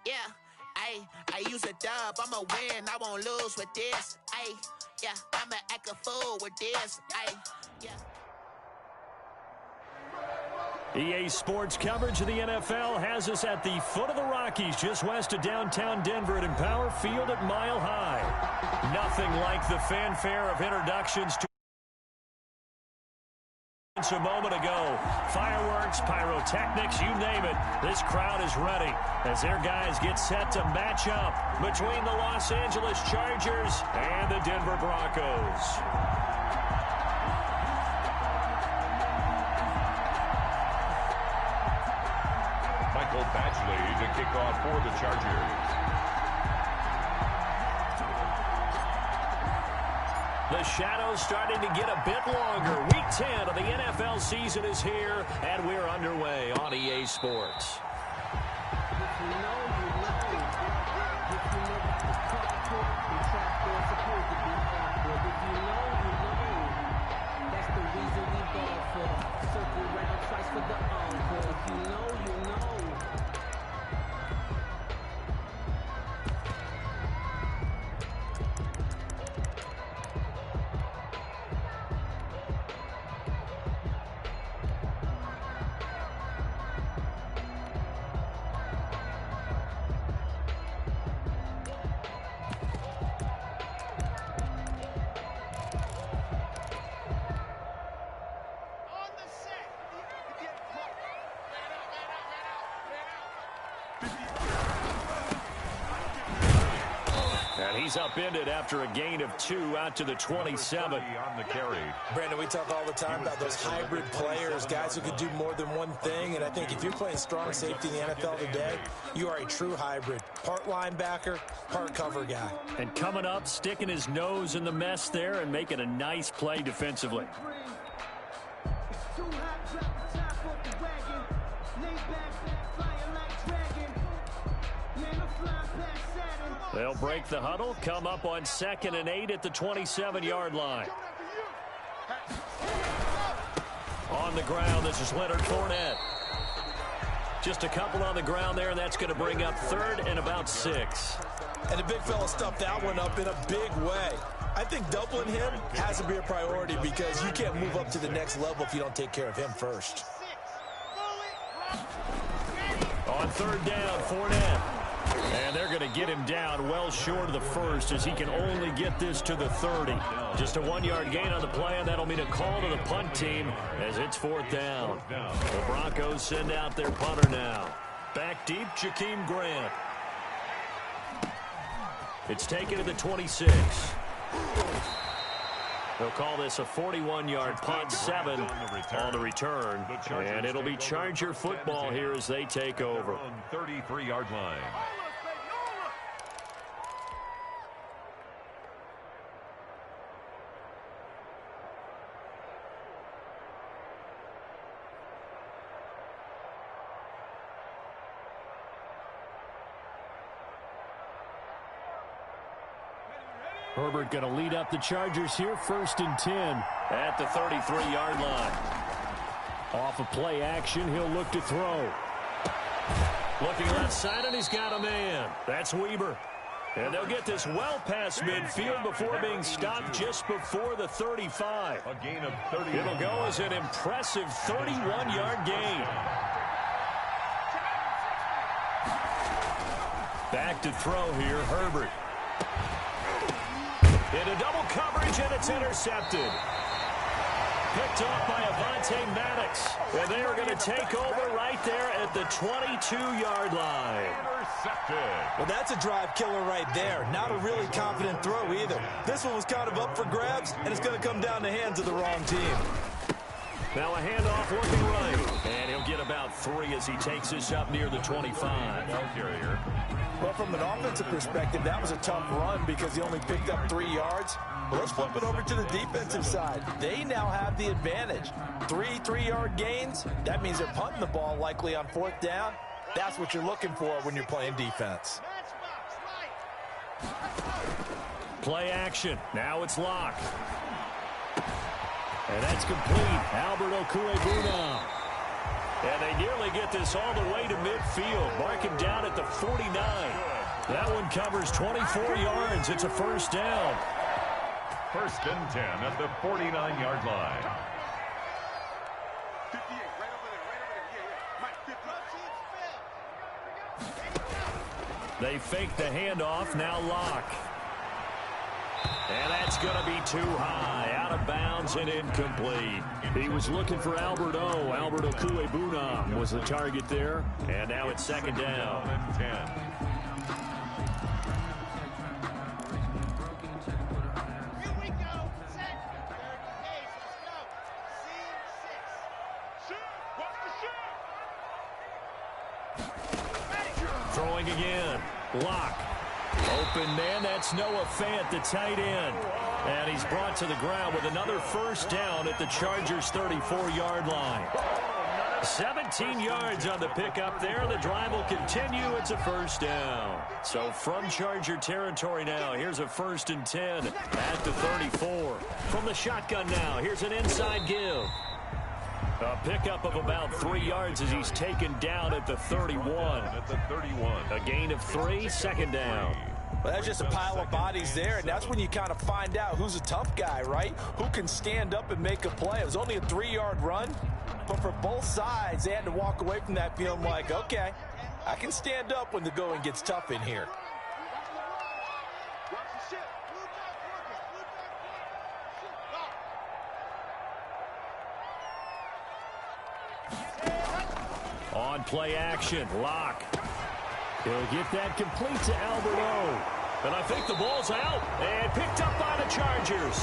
Yeah, I use a dub, I'ma win, I won't lose with this. Yeah, I'ma act a fool with this. Yeah. EA Sports coverage of the NFL has us at the foot of the Rockies, just west of downtown Denver at Empower Field at Mile High. Nothing like the fanfare of introductions to a moment ago. Fireworks, pyrotechnics, you name it. This crowd is ready as their guys get set to match up between the Los Angeles Chargers and the Denver Broncos. Michael Badgley to kick off for the Chargers. The shadows starting to get a bit longer. Week 10 of the NFL season is here, and we're underway on EA Sports. He's upended after a gain of 2 out to the 27. On the carry. Brandon, we talk all the time about those hybrid players, guys who can do more than one thing. And I think if you're playing strong safety in the NFL today, you are a true hybrid. Part linebacker, part cover guy. And coming up, sticking his nose in the mess there and making a nice play defensively. They'll break the huddle, come up on 2nd and 8 at the 27-yard line. On the ground, this is Leonard Fournette. Just a couple on the ground there, and that's going to bring up 3rd and about 6. And the big fella stuffed that one up in a big way. I think doubling him has to be a priority because you can't move up to the next level if you don't take care of him first. On 3rd down, Fournette. And they're going to get him down well short of the 1st as he can only get this to the 30. Just a 1-yard gain on the play, and that'll mean a call to the punt team as it's 4th down. The Broncos send out their punter now. Back deep, Jakeem Grant. It's taken to the 26. They'll call this a 41-yard punt, 7 on the return. And it'll be Charger football here as they take over. 33-yard line. Herbert going to lead up the Chargers here, 1st and 10 at the 33-yard line. Off of play action, he'll look to throw. Looking left side, and he's got a man. That's Weber. And they'll get this well past midfield before being stopped just before the 35. A gain of 30. It'll go as an impressive 31-yard gain. Back to throw here, Herbert. Into double coverage, and it's intercepted. Picked off by Avonte Maddox. And they are going to take over right there at the 22-yard line. Intercepted. Well, that's a drive killer right there. Not a really confident throw either. This one was kind of up for grabs, and it's going to come down the hands of the wrong team. Now a handoff looking right. And he'll 3 as he takes this up near the 25. Well, from an offensive perspective, that was a tough run because he only picked up 3 yards. Well, let's flip it over to the defensive side. They now have the advantage. 3 3-yard gains, that means they're punting the ball likely on 4th down. That's what you're looking for when you're playing defense. Play action. Now it's Locke. And that's complete. Albert Okwuegbunam. And they nearly get this all the way to midfield. Mark him down at the 49. That one covers 24 yards. It's a first down. 1st and 10 at the 49-yard line. They fake the handoff. Now Locke. And that's going to be too high. Out of bounds and incomplete. He was looking for Albert Okwuegbunam was the target there. And now it's 2nd down. 10. Throwing again. Locke. Open man. That's Noah Fant, the tight end. And he's brought to the ground with another first down at the Chargers' 34-yard line. 17 yards on the pickup there. The drive will continue. It's a first down. So from Charger territory now, here's a 1st and 10 at the 34. From the shotgun now, here's an inside give. A pickup of about 3 yards as he's taken down at the 31. A gain of 3, 2nd down. Well, that's just a pile of bodies there, and that's when you kind of find out who's a tough guy, right? Who can stand up and make a play. It was only a 3-yard run, but for both sides, they had to walk away from that feeling like, okay, I can stand up when the going gets tough in here. On play action, Locke. He'll get that complete to Albert O. And I think the ball's out and picked up by the Chargers.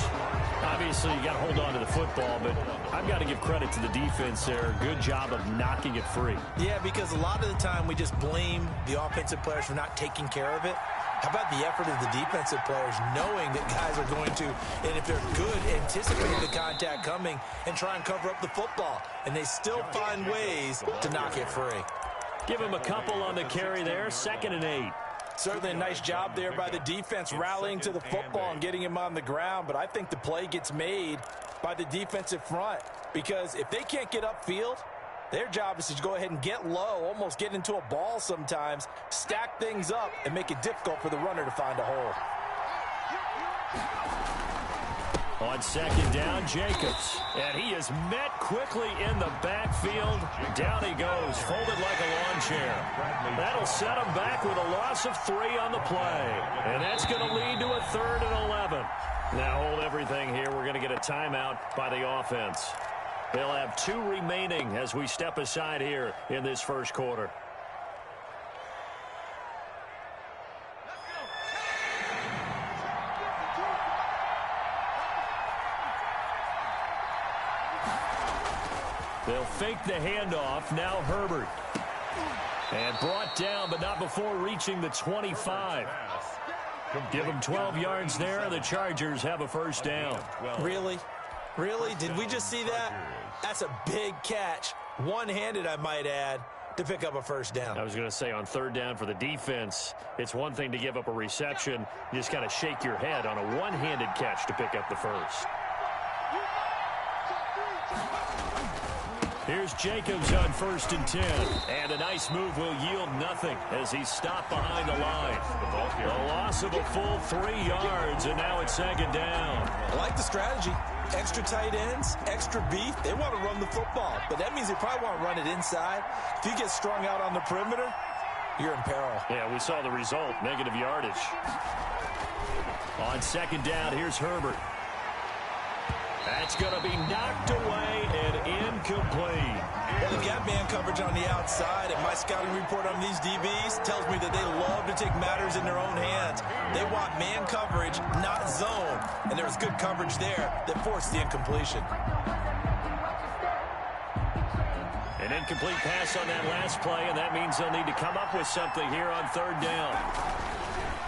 Obviously, you got to hold on to the football, but I've got to give credit to the defense there. Good job of knocking it free. Yeah, because a lot of the time we just blame the offensive players for not taking care of it. How about the effort of the defensive players knowing that guys are going to, and if they're good, anticipate the contact coming and try and cover up the football. And they still find ways to knock it free. Give him a couple on the carry there. 2nd and 8. Certainly a nice job there by the defense rallying to the football and getting him on the ground. But I think the play gets made by the defensive front because if they can't get upfield, their job is to go ahead and get low, almost get into a ball sometimes, stack things up, and make it difficult for the runner to find a hole. On 2nd down, Jacobs. And he is met quickly in the backfield. Down he goes, folded like a lawn chair. That'll set him back with a loss of 3 on the play. And that's going to lead to a 3rd and 11. Now hold everything here. We're going to get a timeout by the offense. They'll have 2 remaining as we step aside here in this first quarter. They'll fake the handoff. Now Herbert. And brought down, but not before reaching the 25. Give them 12 yards there. The Chargers have a first down. Really? Really? Did we just see that? That's a big catch. One-handed, I might add, to pick up a first down. I was going to say on 3rd down for the defense, it's one thing to give up a reception. You just got to shake your head on a one-handed catch to pick up the first. Here's Jacobs on 1st and 10. And a nice move will yield nothing as he's stopped behind the line. The loss of a full 3 yards, and now it's 2nd down. I like the strategy. Extra tight ends, extra beef. They want to run the football, but that means they probably want to run it inside. If you get strung out on the perimeter, you're in peril. Yeah, we saw the result, negative yardage. On 2nd down, here's Herbert. That's going to be knocked away and incomplete. Well, they've got man coverage on the outside, and my scouting report on these DBs tells me that they love to take matters in their own hands. They want man coverage, not zone, and there was good coverage there that forced the incompletion. An incomplete pass on that last play, and that means they'll need to come up with something here on third down.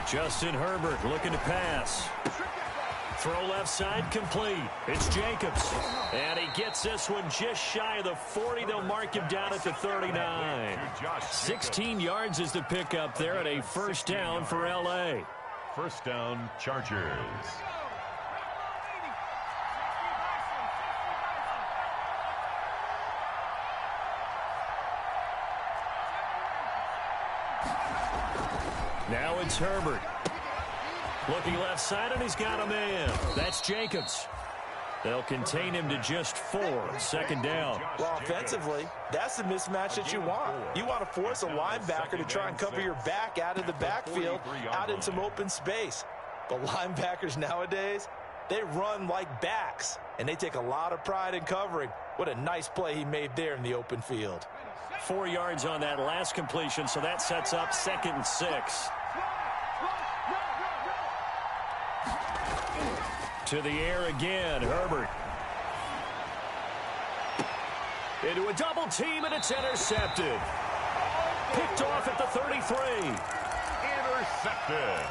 Justin Herbert looking to pass. Throw left side, complete. It's Jacobs. And he gets this one just shy of the 40. They'll mark him down at the 39. 16 yards is the pickup there, and a first down for L.A. First down, Chargers. Now it's Herbert. Looking left side, and he's got a man. That's Jacobs. They'll contain him to just 4. Second down. Well, offensively, that's the mismatch that you want. You want to force a linebacker to try and cover your back out of the backfield, out in some open space. But linebackers nowadays, they run like backs, and they take a lot of pride in covering. What a nice play he made there in the open field. 4 yards on that last completion, so that sets up 2nd and 6. To the air again, Herbert. Into a double team, and it's intercepted. Picked off at the 33. Intercepted.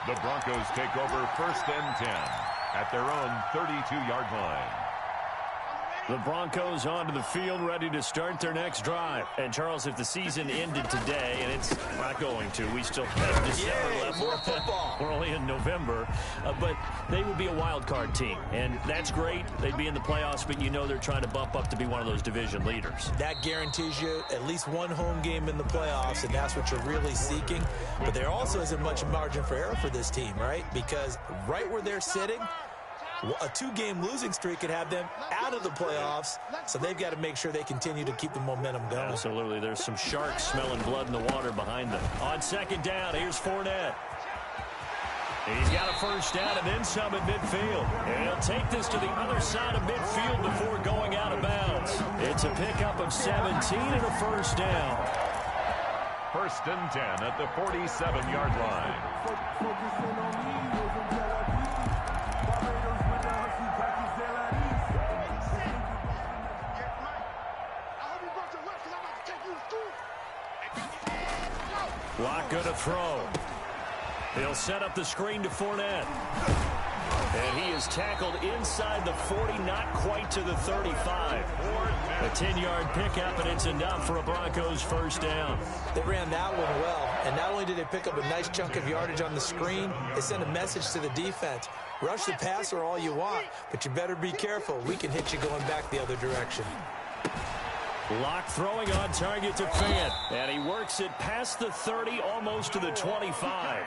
The Broncos take over 1st and 10 at their own 32-yard line. The Broncos onto the field, ready to start their next drive. And, Charles, if the season ended today, and it's not going to, we still have December left. More football. We're only in November. But they would be a wild card team, and that's great. They'd be in the playoffs, but you know they're trying to bump up to be one of those division leaders. That guarantees you at least one home game in the playoffs, and that's what you're really seeking. But there also isn't much margin for error for this team, right? Because right where they're sitting, a 2-game losing streak could have them out of the playoffs, so they've got to make sure they continue to keep the momentum going. Absolutely. There's some sharks smelling blood in the water behind them. On second down, here's Fournette. He's got a first down and then some at midfield. And he'll take this to the other side of midfield before going out of bounds. It's a pickup of 17 and a first down. 1st and 10 at the 47-yard line. Lock going to throw. He'll set up the screen to Fournette. And he is tackled inside the 40, not quite to the 35. A 10-yard pickup, and it's enough for a Broncos first down. They ran that one well, and not only did they pick up a nice chunk of yardage on the screen, they sent a message to the defense. Rush the passer all you want, but you better be careful. We can hit you going back the other direction. Lock throwing on target to Fant, and he works it past the 30, almost to the 25.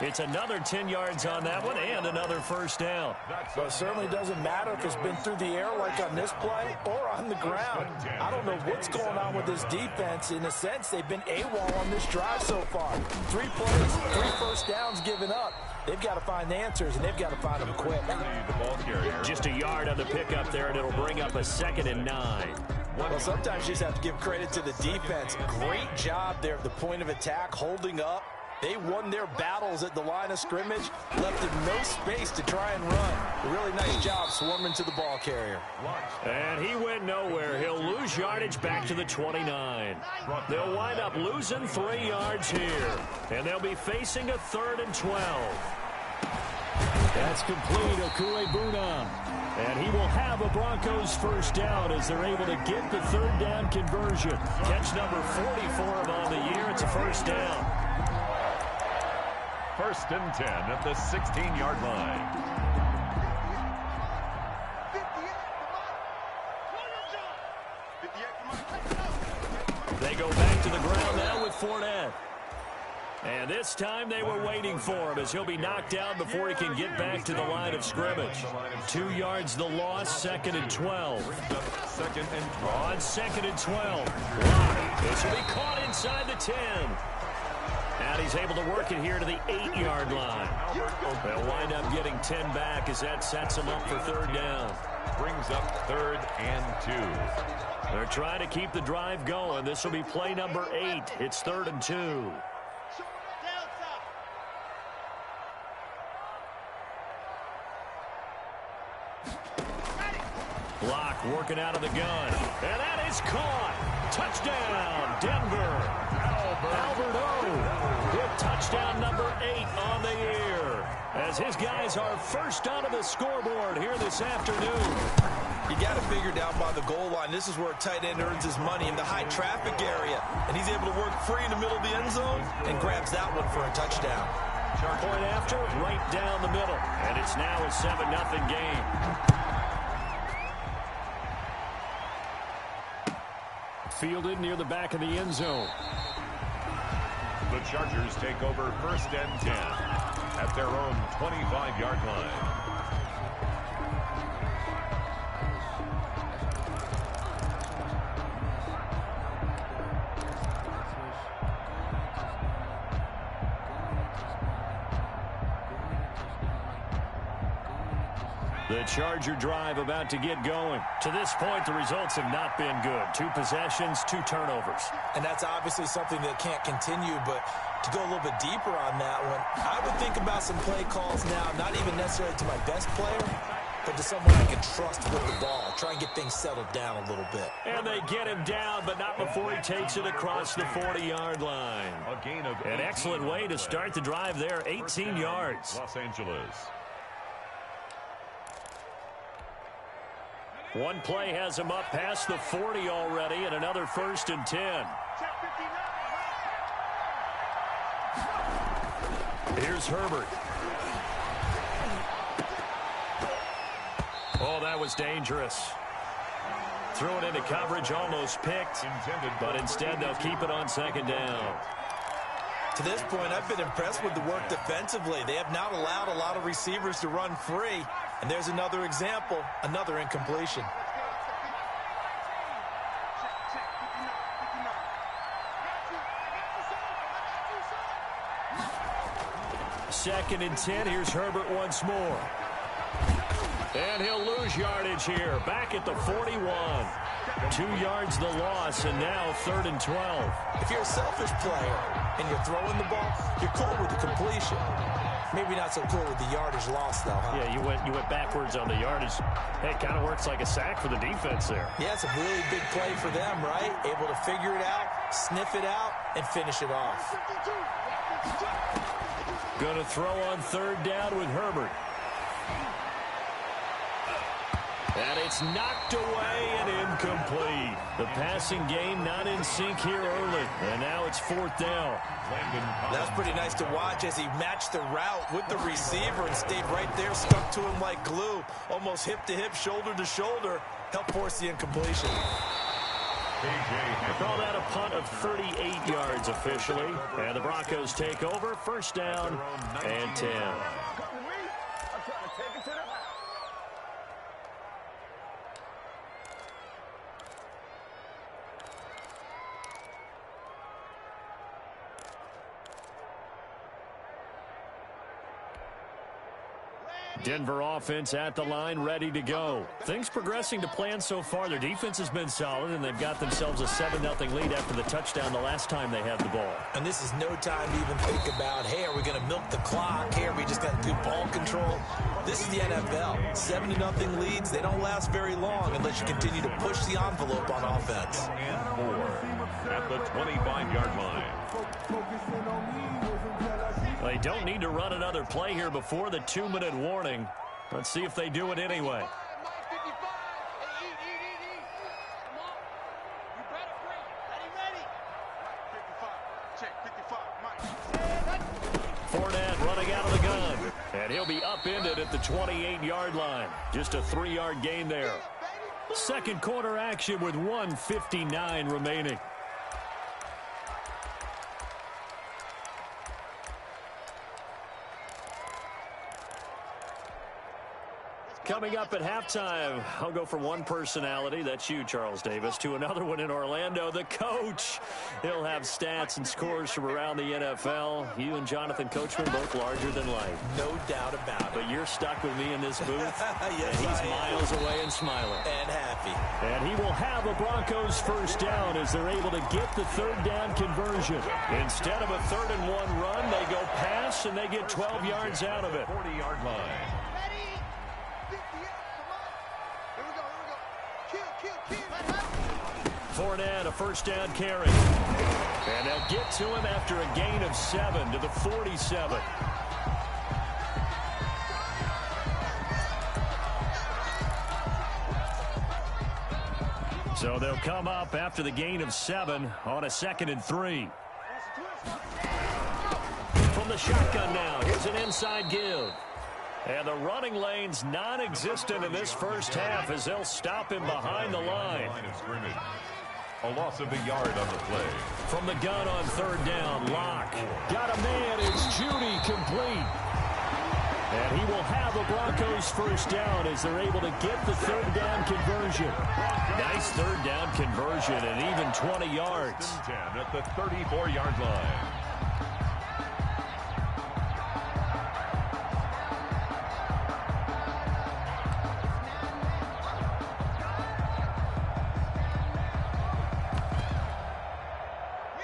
It's another 10 yards on that one and another first down. Well, it certainly doesn't matter if it's been through the air like on this play or on the ground. I don't know what's going on with this defense. In a sense, they've been AWOL on this drive so far. 3 plays, 3 first downs given up. They've got to find answers, and they've got to find them quick. Just a yard on the pickup there, and it'll bring up a 2nd and 9. Well, sometimes you just have to give credit to the defense. Great job there at the point of attack, holding up. They won their battles at the line of scrimmage, left them no space to try and run. A really nice job swarming to the ball carrier. And he went nowhere. He'll lose yardage back to the 29. They'll wind up losing 3 yards here. And they'll be facing a 3rd and 12. That's complete, Okuegbunam. And he will have a Broncos first down as they're able to get the 3rd down conversion. Catch number 44 on the year. It's a first down. 1st and 10 at the 16-yard line. They go back to the ground now with Fournette. And this time they were waiting for him as he'll be knocked down before he can get back to the line of scrimmage. 2 yards the loss, 2nd and 12. On 2nd and 12. This will be caught inside the 10. And he's able to work it here to the 8-yard line. They'll wind up getting 10 back as that sets them up for 3rd down. Brings up 3rd and 2. They're trying to keep the drive going. This will be play number 8. It's 3rd and 2. Lock working out of the gun. And that is caught. Touchdown, Denver. Albert O with touchdown number 8 on the year, as his guys are first onto the scoreboard here this afternoon. You got to figure down by the goal line. This is where a tight end earns his money, in the high traffic area. And he's able to work free in the middle of the end zone and grabs that one for a touchdown. Point after, right down the middle. And it's now a 7-0 game. Fielded near the back of the end zone. The Chargers take over first and 10 at their own 25-yard line. The Charger drive about to get going. To this point, the results have not been good. 2 possessions, 2 turnovers. And that's obviously something that can't continue, but to go a little bit deeper on that one, I would think about some play calls now, not even necessarily to my best player, but to someone I can trust with the ball. Try and get things settled down a little bit. And they get him down, but not before he takes it across the 40-yard line. A gain of An excellent way to start the drive there, 18 yards. Los Angeles. One play has him up past the 40 already, and another first and 10. Here's Herbert. Oh, that was dangerous. Threw it into coverage, almost picked, but instead they'll keep it on second down. To this point, I've been impressed with the work defensively. They have not allowed a lot of receivers to run free. And there's another example, another incompletion. Second and 10, here's Herbert once more. And he'll lose yardage here, back at the 41. 2 yards the loss, and now 3rd and 12. If you're a selfish player and you're throwing the ball, you're cool with the completion. Maybe not so cool with the yardage loss, though, huh? Yeah, you went backwards on the yardage. Hey, it kind of works like a sack for the defense there. Yeah, it's a really big play for them, right? Able to figure it out, sniff it out, and finish it off. Going to throw on 3rd down with Herbert. And it's knocked away and incomplete. The passing game not in sync here early. And now it's 4th down. That's pretty nice to watch as he matched the route with the receiver and stayed right there, stuck to him like glue. Almost hip to hip, shoulder to shoulder. Helped force the incompletion. They call that a punt of 38 yards officially. And the Broncos take over. 1st down and 10. Denver offense at the line, ready to go. Things progressing to plan so far. Their defense has been solid, and they've got themselves a 7-0 lead after the touchdown the last time they had the ball. And this is no time to even think about, hey, are we going to milk the clock? Hey, are we just got good ball control? This is the NFL. 7-0 leads, they don't last very long unless you continue to push the envelope on offense. And 4 at the 25-yard line. They don't need to run another play here before the 2-minute warning. Let's see if they do it anyway. Fournette running out of the gun. And he'll be upended at the 28-yard line. Just a 3-yard gain there. Second quarter action with 1:59 remaining. Coming up at halftime, I'll go from one personality, that's you, Charles Davis, to another one in Orlando, the coach. He'll have stats and scores from around the NFL. You and Jonathan Coachman both larger than life. No doubt about it. But you're stuck with me in this booth. Yes, and he's miles away and smiling. And happy. And he will have a Broncos 1st down as they're able to get the 3rd down conversion. Instead of a 3rd and 1 run, they go pass and they get 12 yards out of it. 40-yard line. Fournette, a first down carry. And they'll get to him after a gain of 7 to the 47. So they'll come up after the gain of 7 on a 2nd and 3. From the shotgun now, here's an inside give. And the running lane's non-existent in this first half as they'll stop him behind the line. A loss of a yard on the play. From the gun on 3rd down, Locke. Got a man, it's Judy complete. And he will have a Broncos first down as they're able to get the 3rd down conversion. Nice 3rd down conversion and even 20 yards. 10 at the 34-yard line.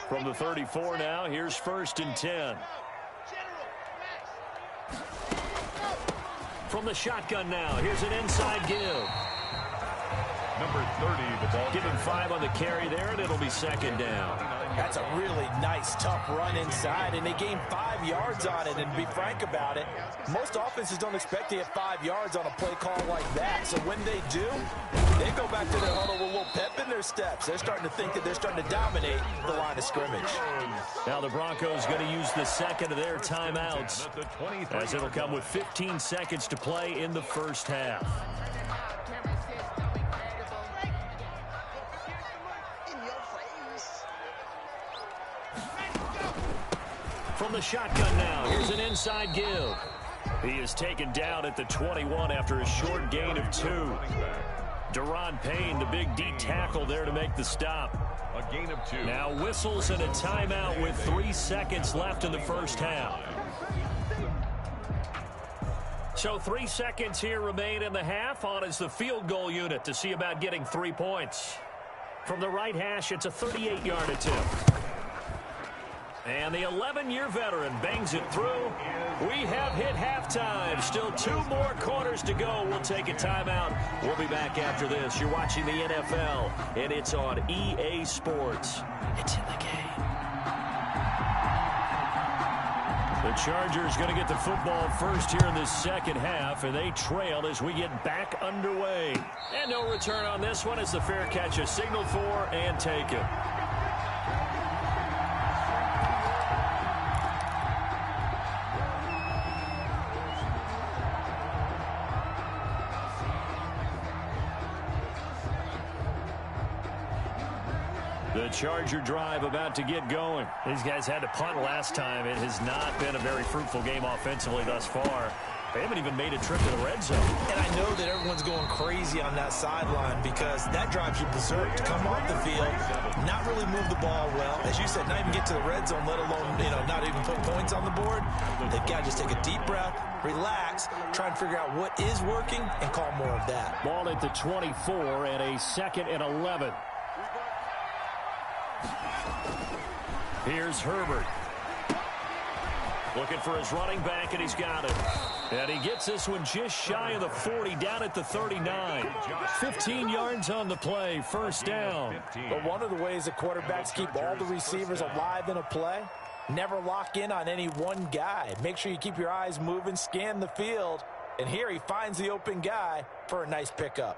From the 34 now, here's 1st and 10. From the shotgun now, here's an inside give. Number 30, the ball. Give him 5 on the carry there, and it'll be 2nd down. That's a really nice, tough run inside, and they gained 5 yards on it. And to be frank about it, most offenses don't expect to get 5 yards on a play call like that. So when they do, they go back to their huddle with a little pep in their steps. They're starting to think that they're starting to dominate the line of scrimmage. Now the Broncos going to use the 2nd of their timeouts, as it'll come with 15 seconds to play in the first half. From the shotgun now, here's an inside give. He is taken down at the 21 after a short gain of 2. Deron Payne, the big D tackle there to make the stop. A gain of 2. Now whistles and a timeout with 3 seconds left in the first half. So 3 seconds here remain in the half. On is the field goal unit to see about getting 3 points. From the right hash, it's a 38-yard attempt. And the 11-year veteran bangs it through. We have hit halftime. Still 2 more quarters to go. We'll take a timeout. We'll be back after this. You're watching the NFL, and it's on EA Sports. It's in the game. The Chargers going to get the football first here in this second half, and they trail as we get back underway. And no return on this one as the fair catch is signaled for and taken. The Charger drive about to get going. These guys had to punt last time. It has not been a very fruitful game offensively thus far. They haven't even made a trip to the red zone. And I know that everyone's going crazy on that sideline because that drives you berserk to come off the field, not really move the ball well. As you said, not even get to the red zone, let alone, not even put points on the board. They've got to just take a deep breath, relax, try and figure out what is working, and call more of that. Ball at the 24 and a 2nd and 11. Here's Herbert. Looking for his running back, and he's got it. And he gets this one just shy of the 40, down at the 39. 15 yards on the play, first down. But one of the ways that quarterbacks keep all the receivers alive in a play, never lock in on any one guy. Make sure you keep your eyes moving, scan the field. And here he finds the open guy for a nice pickup.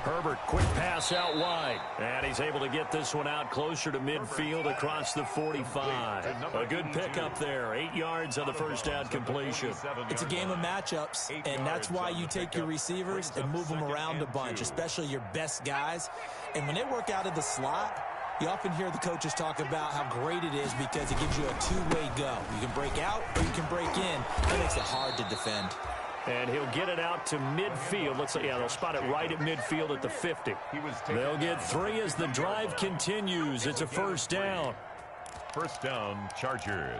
Herbert, quick pass out wide. And he's able to get this one out closer to midfield across the 45. A good pickup there. 8 yards on the first down completion. It's a game of matchups, and that's why you take your receivers and move them around a bunch, especially your best guys. And when they work out of the slot, you often hear the coaches talk about how great it is because it gives you a two-way go. You can break out or you can break in. That makes it hard to defend. And he'll get it out to midfield. Looks like, they'll spot it right at midfield at the 50. They'll get 3 as the drive continues. It's a first down. First down, Chargers.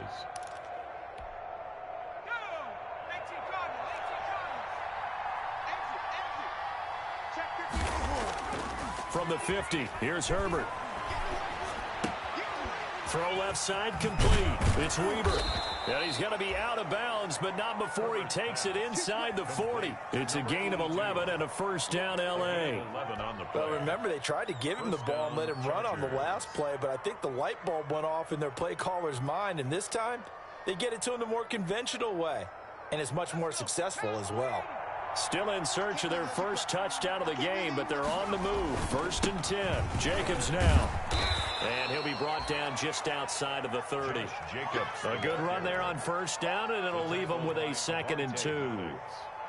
From the 50, here's Herbert. Throw left side complete. It's Weaver. And he's going to be out of bounds, but not before he takes it inside the 40. It's a gain of 11 and a first down, L.A. Well, remember, they tried to give him the ball and let him run on the last play, but I think the light bulb went off in their play caller's mind, and this time they get it to him the more conventional way, and it's much more successful as well. Still in search of their first touchdown of the game, but they're on the move. 1st and 10. Jacobs now. And he'll be brought down just outside of the 30. A good run there on first down, and it'll leave them with a 2nd and 2.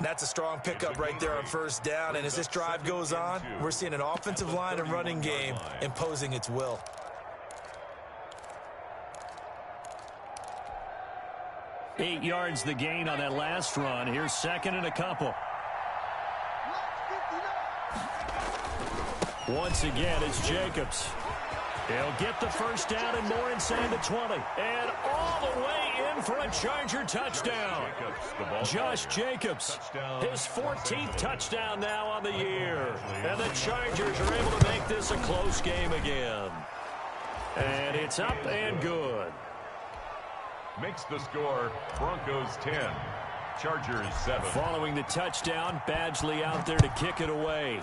That's a strong pickup right there on first down, and as this drive goes on, we're seeing an offensive line and running game imposing its will. Eight yards the gain on that last run. Here's 2nd and a couple. Once again, it's Jacobs. He'll get the first down and more inside the 20. And all the way in for a Charger touchdown. Josh Jacobs, his 14th touchdown now on the year. And the Chargers are able to make this a close game again. And it's up and good. Makes the score Broncos 10, Chargers 7. Following the touchdown, Badgley out there to kick it away.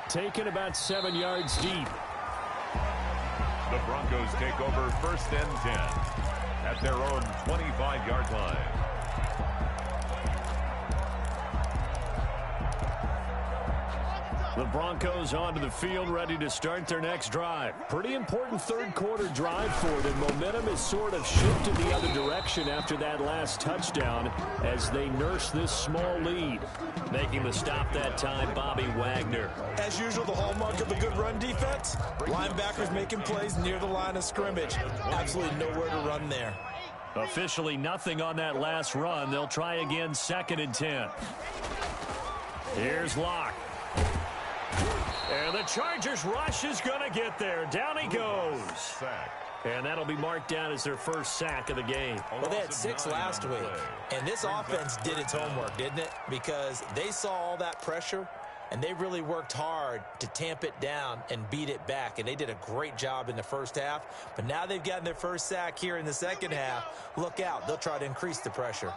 Taken about 7 yards deep. The Broncos take over 1st and 10 at their own 25-yard line. The Broncos onto the field, ready to start their next drive. Pretty important third-quarter drive for them. Momentum has sort of shifted the other direction after that last touchdown as they nurse this small lead. Making the stop that time, Bobby Wagner. As usual, the hallmark of a good run defense, linebackers making plays near the line of scrimmage. Absolutely nowhere to run there. Officially nothing on that last run. They'll try again, 2nd and 10. Here's Locke. And the Chargers rush is going to get there. Down he goes. And that'll be marked down as their first sack of the game. Well, they had 6 last week. And this offense did its homework, didn't it? Because they saw all that pressure, and they really worked hard to tamp it down and beat it back. And they did a great job in the first half. But now they've gotten their first sack here in the second half. Look out. They'll try to increase the pressure.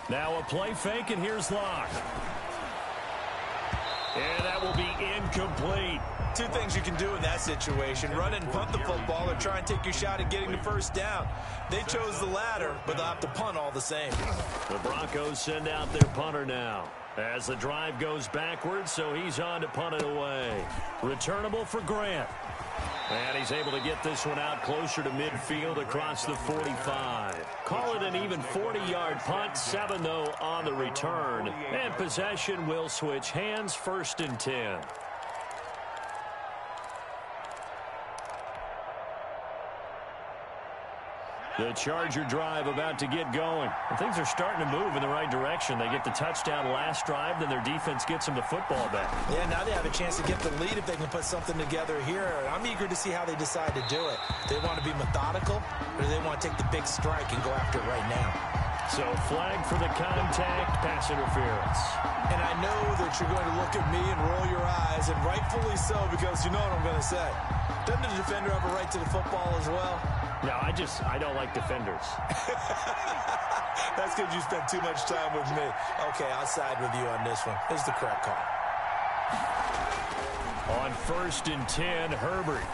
Now a play fake, and here's Locke. And that will be incomplete. Two things you can do in that situation: run and punt the football, or try and take your shot at getting the first down. They chose the latter, but they'll have to punt all the same. The Broncos send out their punter now as the drive goes backwards, so he's on to punt it away. Returnable for Grant. And he's able to get this one out closer to midfield across the 45. Call it an even 40-yard punt. 7, though, on the return. And possession will switch hands, 1st and 10. The Charger drive about to get going. And things are starting to move in the right direction. They get the touchdown last drive, then their defense gets them the football back. Yeah, now they have a chance to get the lead if they can put something together here. I'm eager to see how they decide to do it. Do they want to be methodical, or do they want to take the big strike and go after it right now? So flag for the contact, pass interference. And I know that you're going to look at me and roll your eyes, and rightfully so, because you know what I'm going to say. Doesn't the defender have a right to the football as well? No, I don't like defenders. That's because you spent too much time with me. Okay, I'll side with you on this one. This is the correct call. On 1st and 10, Herbert.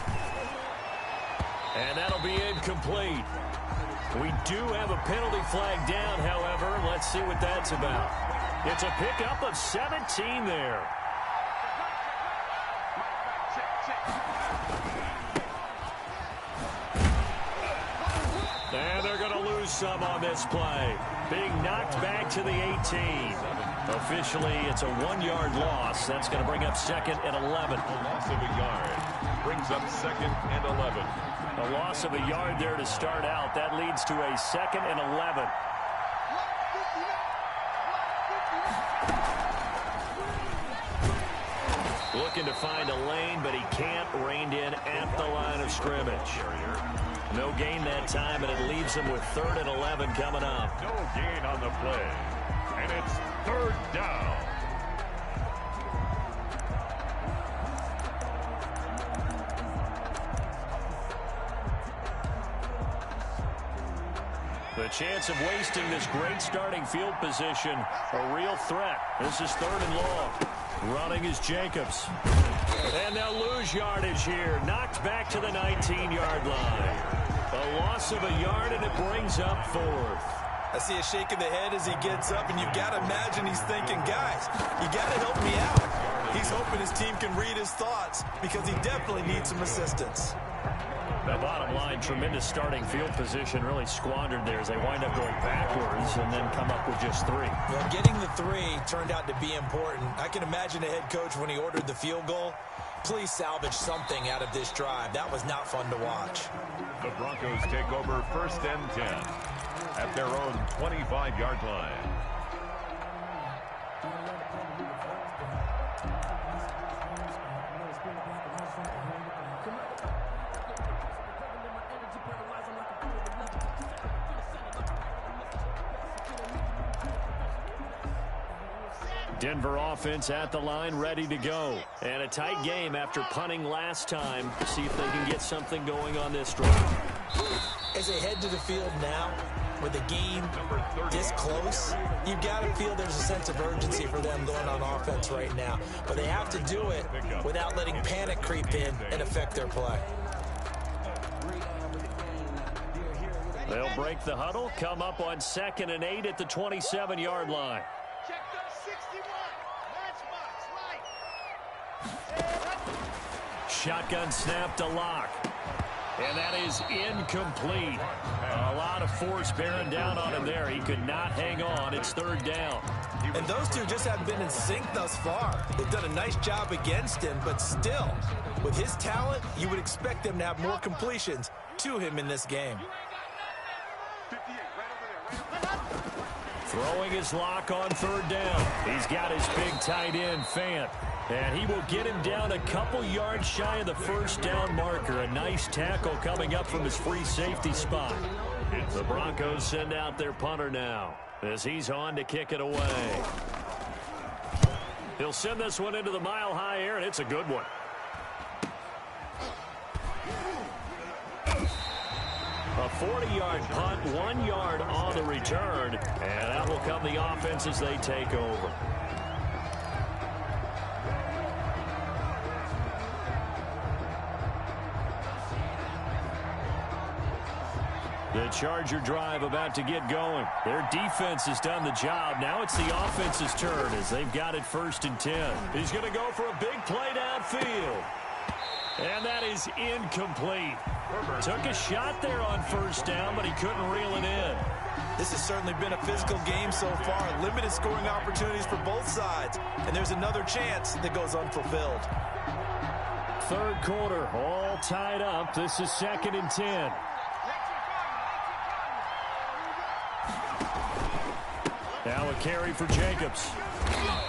And that'll be incomplete. We do have a penalty flag down, however. Let's see what that's about. It's a pickup of 17 there. And they're going to lose some on this play. Being knocked back to the 18. Officially, it's a 1-yard loss. That's going to bring up 2nd and 11. A loss of a yard brings up 2nd and 11. A loss of a yard there to start out. That leads to a 2nd and 11. Looking to find a lane, but he can't. Reined in at the line of scrimmage. No gain that time, and it leaves him with 3rd and 11 coming up. No gain on the play, and it's 3rd down. The chance of wasting this great starting field position, a real threat. This is 3rd and long. Running is Jacobs. And they'll lose yardage here. Knocked back to the 19-yard line. A loss of a yard, and it brings up 4th. I see a shake of the head as he gets up, and you've got to imagine he's thinking, guys, you got to help me out. He's hoping his team can read his thoughts because he definitely needs some assistance. The bottom line, tremendous starting field position, really squandered there as they wind up going backwards and then come up with just 3. Well, getting the 3 turned out to be important. I can imagine the head coach when he ordered the field goal. Please salvage something out of this drive. That was not fun to watch. The Broncos take over 1st and 10 at their own 25-yard line. Denver offense at the line, ready to go. And a tight game after punting last time. See if they can get something going on this drive. As they head to the field now, with the game this close, you've got to feel there's a sense of urgency for them going on offense right now. But they have to do it without letting panic creep in and affect their play. They'll break the huddle, come up on 2nd and 8 at the 27-yard line. Shotgun snap to Locke. And that is incomplete. A lot of force bearing down on him there. He could not hang on. It's 3rd down. And those two just haven't been in sync thus far. They've done a nice job against him, but still, with his talent, you would expect them to have more completions to him in this game. Throwing his Locke on 3rd down. He's got his big tight end, Fant. And he will get him down a couple yards shy of the 1st down marker. A nice tackle coming up from his free safety spot. The Broncos send out their punter now as he's on to kick it away. He'll send this one into the mile-high air, and it's a good one. A 40-yard punt, 1 yard on the return, and that will come the offense as they take over. The Charger drive about to get going. Their defense has done the job. Now it's the offense's turn as they've got it 1st and 10. He's going to go for a big play downfield. And that is incomplete. Took a shot there on 1st down, but he couldn't reel it in. This has certainly been a physical game so far. Limited scoring opportunities for both sides. And there's another chance that goes unfulfilled. 3rd quarter, all tied up. This is 2nd and 10. Now a carry for Jacobs.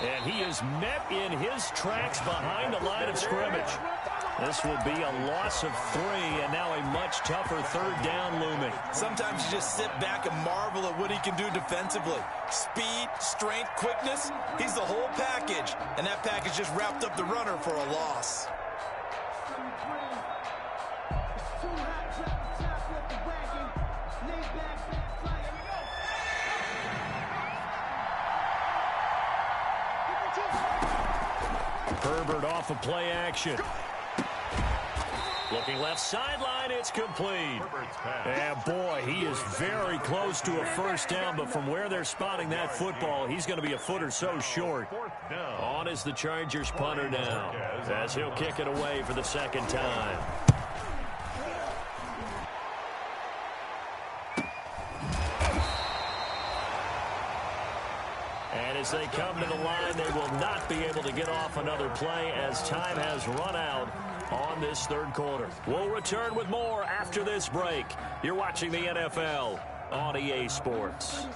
And he is met in his tracks behind the line of scrimmage. This will be a loss of 3, and now a much tougher 3rd down looming. Sometimes you just sit back and marvel at what he can do defensively. Speed, strength, quickness, he's the whole package. And that package just wrapped up the runner for a loss. Herbert off of play action. Looking left sideline, it's complete. And boy, he is very close to a 1st down, but from where they're spotting that football, he's going to be a foot or so short. On is the Chargers punter now, as he'll kick it away for the 2nd time. And as they come to the line, they will not be able to get off another play as time has run out on this 3rd quarter. We'll return with more after this break. You're watching the NFL on EA Sports.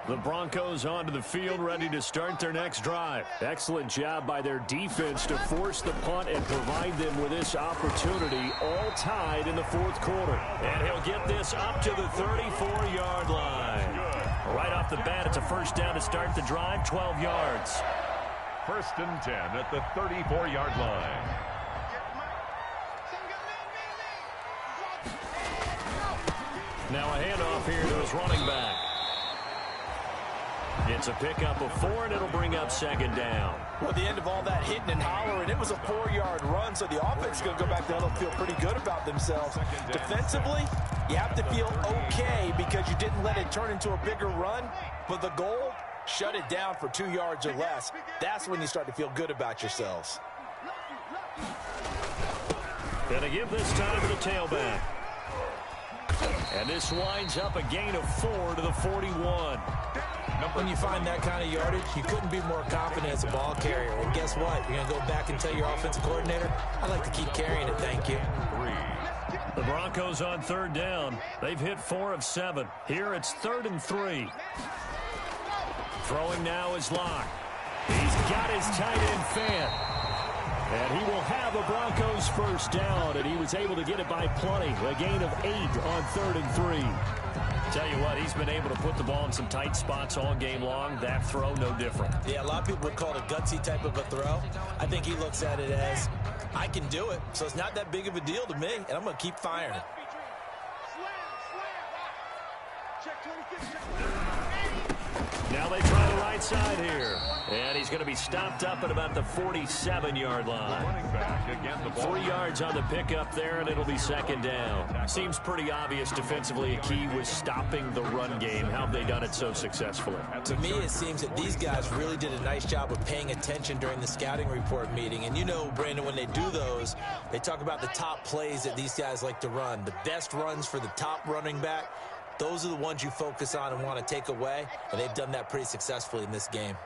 The Broncos onto the field, ready to start their next drive. Excellent job by their defense to force the punt and provide them with this opportunity, all tied in the 4th quarter. And he'll get this up to the 34-yard line. Right off the bat, it's a 1st down to start the drive, 12 yards. 1st and 10 at the 34-yard line. Now a handoff here to his running back. It's a pickup of 4, and it'll bring up second down. Well, at the end of all that hitting and hollering, it was a 4-yard run, so the offense is going to go back there and feel pretty good about themselves. Defensively, you have to feel okay because you didn't let it turn into a bigger run, but the goal, shut it down for 2 yards or less. That's when you start to feel good about yourselves. Gonna give this time to the tailback. And this winds up a gain of 4 to the 41. When you find that kind of yardage, you couldn't be more confident as a ball carrier. And guess what? You're going to go back and tell your offensive coordinator, I'd like to keep carrying it, thank you. The Broncos on third down. They've hit 4 of 7. Here it's 3rd and 3. Throwing now is Locke. He's got his tight end fan. And he will have a Broncos first down, and he was able to get it by plenty. A gain of 8 on 3rd and 3. Tell you what, he's been able to put the ball in some tight spots all game long. That throw, no different. Yeah, a lot of people would call it a gutsy type of a throw. I think he looks at it as, I can do it, so it's not that big of a deal to me, and I'm going to keep firing it. Now they try the right side here. And he's going to be stopped up at about the 47-yard line. 3 yards on the pickup there, and it'll be second down. Seems pretty obvious defensively a key was stopping the run game. How have they done it so successfully? To me, it seems that these guys really did a nice job of paying attention during the scouting report meeting. And you know, Brandon, when they do those, they talk about the top plays that these guys like to run. The best runs for the top running back. Those are the ones you focus on and want to take away, and they've done that pretty successfully in this game.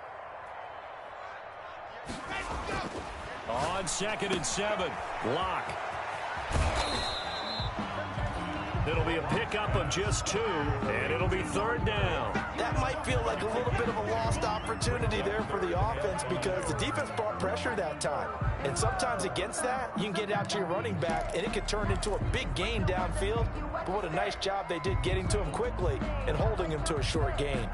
On 2nd and 7, Locke. It'll be a pickup of just 2, and it'll be 3rd down. That might feel like a little bit of a lost opportunity there for the offense because the defense brought pressure that time. And sometimes against that, you can get out to your running back, and it could turn into a big gain downfield. But what a nice job they did getting to him quickly and holding him to a short gain.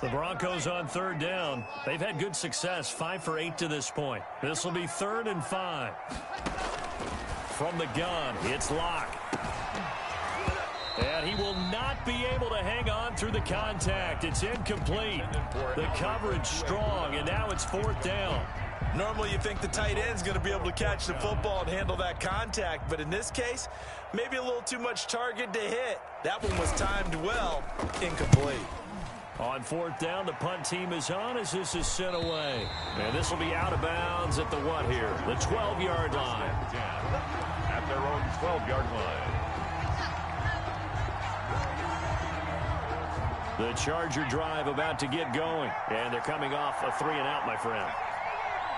The Broncos on 3rd down. They've had good success, 5 for 8 to this point. This will be 3rd and 5. From the gun, it's Locke. And he will not be able to hang on through the contact. It's incomplete. The coverage strong, and now it's 4th down. Normally you think the tight end's going to be able to catch the football and handle that contact, but in this case, maybe a little too much target to hit. That one was timed well, incomplete. On 4th down, the punt team is on as this is sent away. And this will be out of bounds at the what here? The 12-yard line. At their own 12-yard line. The Charger drive about to get going. And they're coming off a 3-and-out, my friend.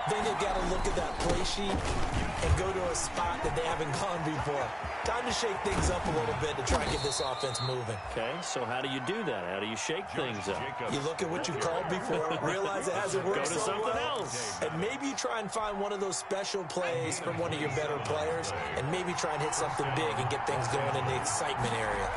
I think they've got to look at that play sheet and go to a spot that they haven't gone before. Time to shake things up a little bit to try and get this offense moving. Okay, so how do you do that? How do you shake things up? You look at what you've called before, realize it hasn't worked Go to so something well, else. and maybe you try and find one of those special plays from one of your better players, and maybe try and hit something big and get things going in the excitement area.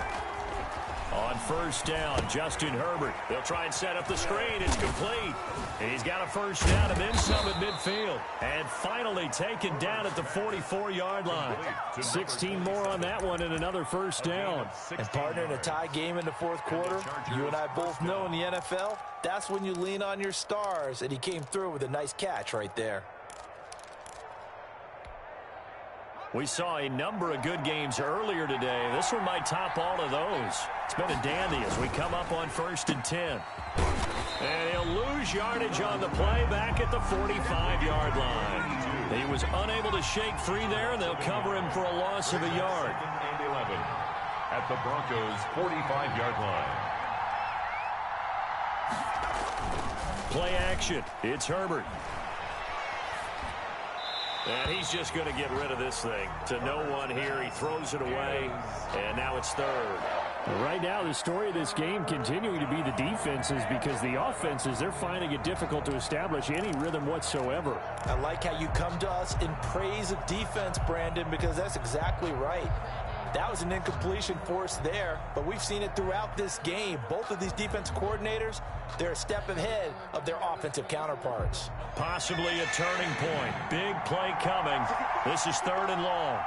On 1st down, Justin Herbert. They'll try and set up the screen. It's complete. He's got a first down and then some at midfield. And finally taken down at the 44-yard line. 16 more on that one and another first down. And partner, in a tie game in the 4th quarter, you and I both know in the NFL, that's when you lean on your stars, and he came through with a nice catch right there. We saw a number of good games earlier today. This one might top all of those. It's been a dandy as we come up on 1st and 10. And he'll lose yardage on the play back at the 45-yard line. He was unable to shake free there, and they'll cover him for a loss of a yard. And 11 at the Broncos' 45-yard line. Play action. It's Herbert. And he's just going to get rid of this thing. To no one here. He throws it away, and now it's 3rd. Right now, the story of this game continuing to be the defenses because the offenses, they're finding it difficult to establish any rhythm whatsoever. I like how you come to us in praise of defense, Brandon, because that's exactly right. That was an incompletion force there, but we've seen it throughout this game. Both of these defense coordinators, they're a step ahead of their offensive counterparts. Possibly a turning point. Big play coming. This is 3rd and long.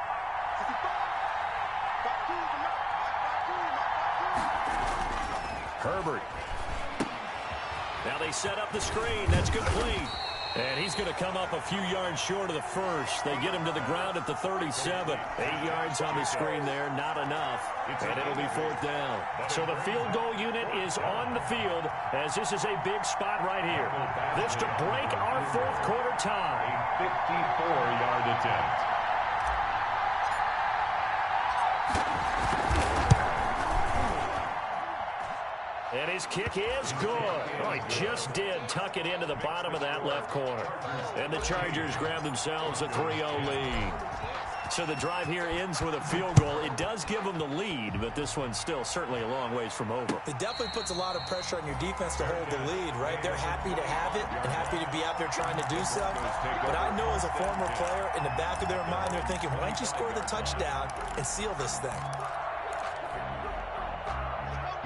Herbert. Now they set up the screen. That's complete. And he's going to come up a few yards short of the first. They get him to the ground at the 37. 8 yards on the screen there, not enough. And it'll be 4th down. So the field goal unit is on the field as this is a big spot right here. This to break our 4th quarter tie. A 54-yard attempt. And his kick is good. Oh, he just did tuck it into the bottom of that left corner. And the Chargers grab themselves a 3-0 lead. So the drive here ends with a field goal. It does give them the lead, but this one's still certainly a long ways from over. It definitely puts a lot of pressure on your defense to hold the lead, right? They're happy to have it and happy to be out there trying to do so. But I know as a former player, in the back of their mind, they're thinking, why don't you score the touchdown and seal this thing?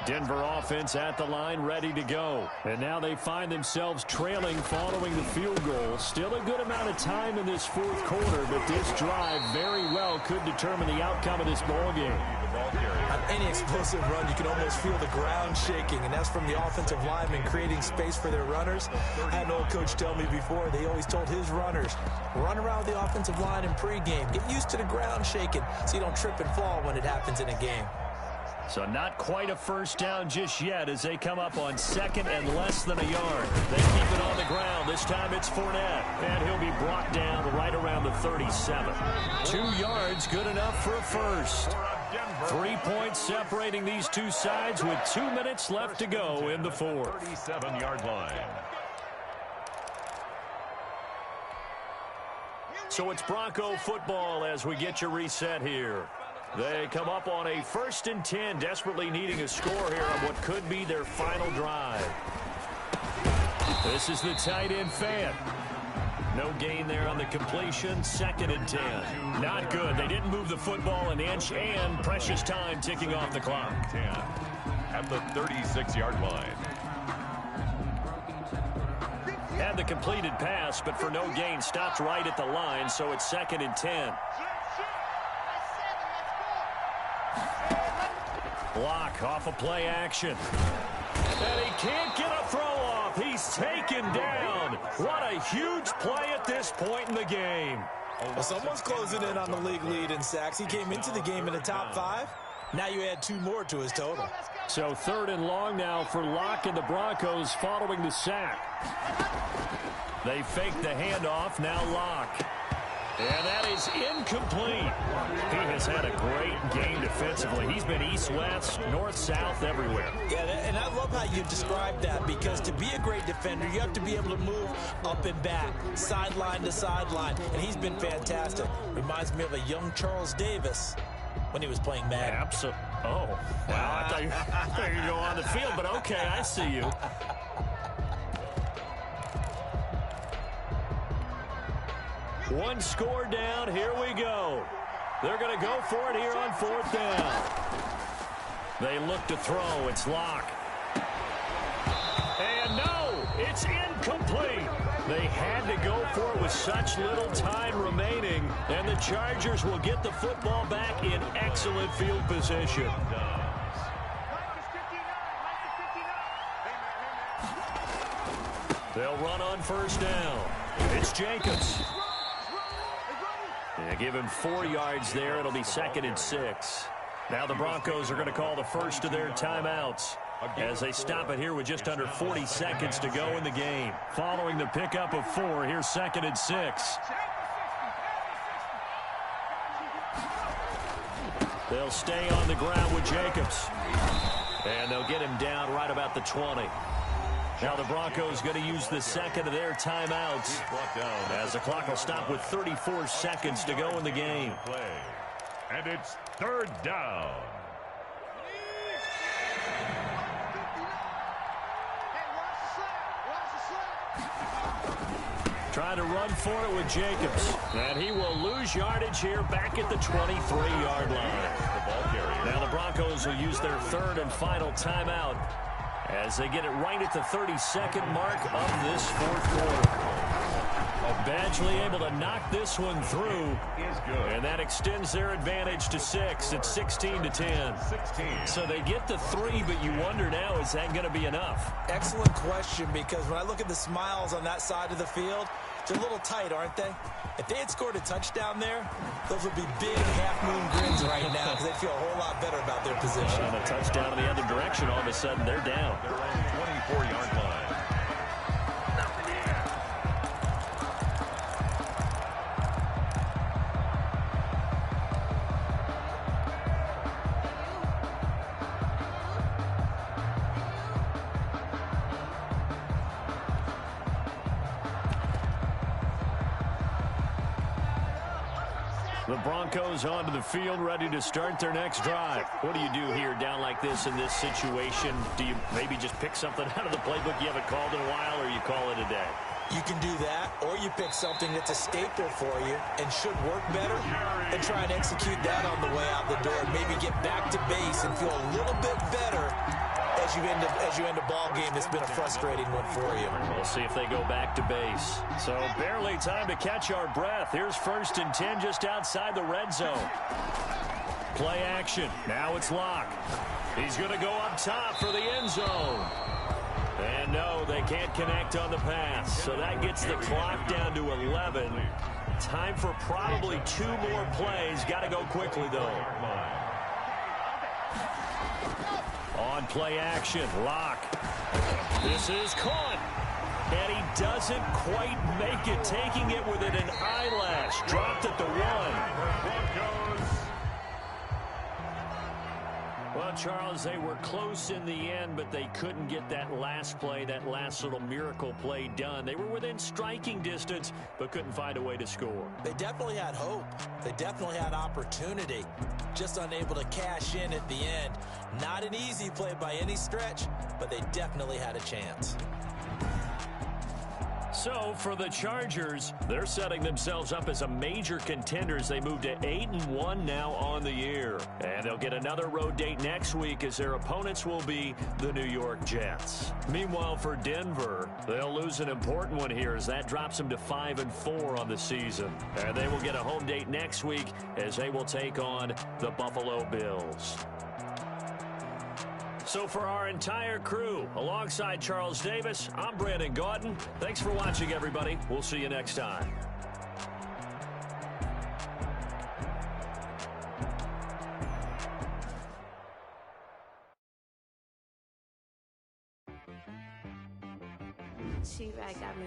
Denver offense at the line, ready to go. And now they find themselves trailing following the field goal. Still a good amount of time in this 4th quarter, but this drive very well could determine the outcome of this ball game. On any explosive run, you can almost feel the ground shaking, and that's from the offensive linemen creating space for their runners. I had an old coach tell me before, they always told his runners, run around the offensive line in pregame. Get used to the ground shaking so you don't trip and fall when it happens in a game. So not quite a first down just yet as they come up on 2nd and less than a yard. They keep it on the ground. This time it's Fournette. And he'll be brought down right around the 37. 2 yards, good enough for a first. 3 points separating these two sides with 2 minutes left to go in the 4th. 37-yard line. So it's Bronco football as we get you reset here. They come up on a 1st and 10, desperately needing a score here on what could be their final drive. This is the tight end Fant. No gain there on the completion. 2nd and 10. Not good. They didn't move the football an inch, and precious time ticking off the clock. 10 at the 36-yard line. Had the completed pass, but for no gain, stopped right at the line, so it's 2nd and 10. Block off a play action. And he can't get a throw off. He's taken down. What a huge play at this point in the game. Well, someone's closing in on the league lead in sacks. He came into the game in the top 5. Now you add 2 more to his total. So 3rd and long now for Locke and the Broncos following the sack. They fake the handoff. Now Locke. And that is incomplete. He has had a great game defensively. He's been east-west, north-south, everywhere. Yeah, and I love how you described that, because to be a great defender, you have to be able to move up and back, sideline to sideline, and he's been fantastic. Reminds me of a young Charles Davis when he was playing Madden. Absolutely. Oh, wow. I thought you were going to go on the field, but okay, I see you. One score down. Here we go. They're going to go for it here on 4th down. They look to throw. It's Locke. And no, it's incomplete. They had to go for it with such little time remaining. And the Chargers will get the football back in excellent field position. They'll run on 1st down. It's Jacobs. They give him 4 yards there. It'll be 2nd and 6. Now the Broncos are going to call the first of their timeouts as they stop it here with just under 40 seconds to go in the game. Following the pickup of 4, here's 2nd and 6. They'll stay on the ground with Jacobs. And they'll get him down right about the 20. Now the Broncos going to use the 2nd of their timeouts as the clock will stop with 34 seconds to go in the game. And it's 3rd down. Trying to run for it with Jacobs. And he will lose yardage here back at the 23-yard line. Now the Broncos will use their 3rd and final timeout as they get it right at the 32nd mark of this 4th quarter. Eventually able to knock this one through. Is good. And that extends their advantage to 6. It's 16-10. 16. So they get the 3, but you wonder now, is that going to be enough? Excellent question, because when I look at the smiles on that side of the field, they're a little tight, aren't they? If they had scored a touchdown there, those would be big half-moon grins right now because they'd feel a whole lot better about their position. And a touchdown in the other direction, all of a sudden they're down. Their own 24-yard line. The Broncos onto the field, ready to start their next drive. What do you do here down like this in this situation? Do you maybe just pick something out of the playbook you haven't called in a while, or you call it a day? You can do that, or you pick something that's a staple for you and should work better and try and execute that on the way out the door and maybe get back to base and feel a little bit better as you end a ball game that's been a frustrating one for you. We'll see if they go back to base. So barely time to catch our breath. Here's 1st and 10 just outside the red zone. Play action. Now it's Locke. He's going to go up top for the end zone. And no, they can't connect on the pass. So that gets the clock down to 11. Time for probably 2 more plays. Got to go quickly, though. On play action, Locke. This is caught. And he doesn't quite make it, taking it within an eyelash. Dropped at the 1. Well, Charles, they were close in the end, but they couldn't get that last play, that last little miracle play done. They were within striking distance, but couldn't find a way to score. They definitely had hope. They definitely had opportunity. Just unable to cash in at the end. Not an easy play by any stretch, but they definitely had a chance. So for the Chargers, they're setting themselves up as a major contender as they move to 8-1 now on the year. And they'll get another road date next week as their opponents will be the New York Jets. Meanwhile, for Denver, they'll lose an important one here as that drops them to 5-4 on the season. And they will get a home date next week as they will take on the Buffalo Bills. So for our entire crew, alongside Charles Davis, I'm Brandon Gaudin. Thanks for watching, everybody. We'll see you next time. She right got me.